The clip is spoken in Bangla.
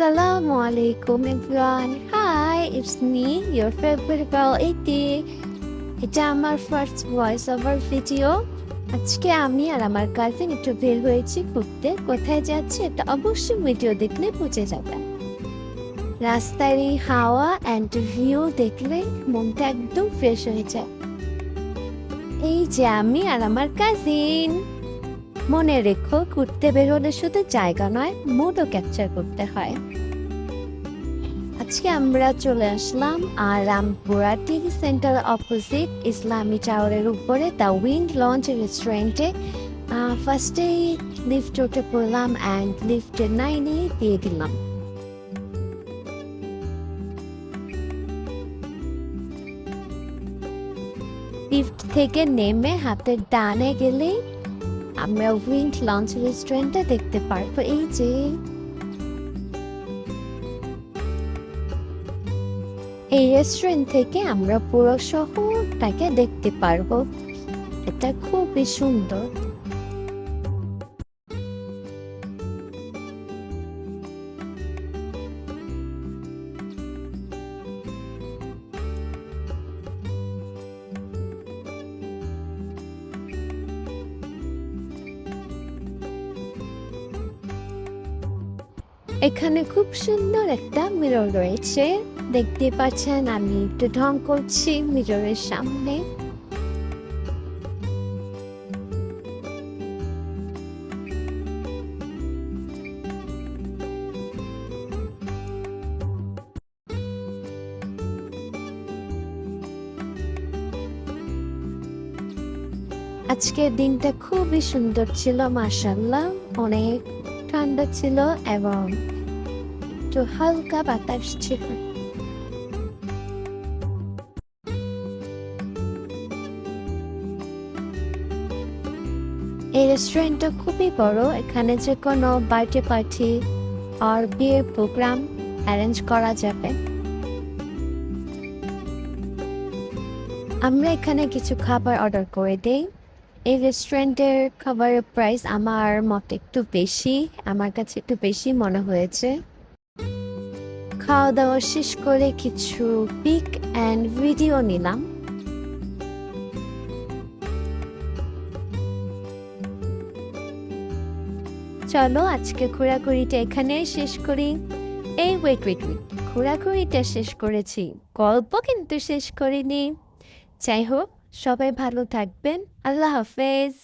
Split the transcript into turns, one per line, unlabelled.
Assalamualaikum everyone. Hi, it's me, your favorite girl Iti. এটা আমার ফার্স্ট ভয়েস ওভার ভিডিও। আজকে আমি আর আমার কাজিন একটু বের হয়েছি ঘুরতে। কোথায় যাচ্ছি এটা অবশ্যই ভিডিও দেখলে বুঝে যাবে। রাস্তার এই হাওয়া অ্যান্ড ভিউ দেখলে মনটা একদম ফ্রেশ হয়ে যায়। এই যে আমি আর আমার কাজিন। মনে রেখো, ঘুরতে বের হলে শুধু জায়গা নয়, মুডও ক্যাপচার করতে হয়। আজকে আমরা চলে আসলাম আর রামপুরা টিভি সেন্টার অপোজিট ইসলামী টাওয়ারের উপরে দ্য উইন্ড লঞ্চ রেস্টুরেন্টে। ফার্স্টেই লিফট উঠে পড়লাম অ্যান্ড লিফটের 9 দিয়ে দিলাম। লিফট থেকে নেমে হাতের ডানে গেলেই আমরা উইন্ড লঞ্চ রেস্টুরেন্টটা দেখতে পারবো। এই যে এই রেস্টুরেন্ট থেকে আমরা পুরো শহরটাকে দেখতে পারবো। এটা খুবই সুন্দর। এখানে খুব সুন্দর একটা মিরর রয়েছে, দেখতে পাচ্ছেন। আমি একটু ঢং করছি মিররের সামনে। আজকের দিনটা খুবই সুন্দর ছিল, মাশাআল্লাহ। অনেক ঠান্ডা ছিল এবং একটু হালকা বাতাস ছিল। এই রেস্টুরেন্টটা খুবই বড়। এখানে যে কোনো বার্থডে পার্টি আর বিয়ের প্রোগ্রাম অ্যারেঞ্জ করা যাবে। আমরা এখানে কিছু খাবার অর্ডার করে দেই। এই রেস্টুরেন্টের খাবারের প্রাইস আমার মতে একটু বেশি, আমার কাছে একটু বেশি মনে হয়েছে। খাওয়া দাওয়া শেষ করে কিছু পিক অ্যান্ড ভিডিও নিলাম। চলো আজকে ঘোরাঘুরিটা এখানেই শেষ করি। ওয়েট, ঘোরাঘুরিটা শেষ করেছি, গল্প কিন্তু শেষ করিনি। যাই হোক, সবাই ভালো থাকবেন। আল্লাহ হাফেজ।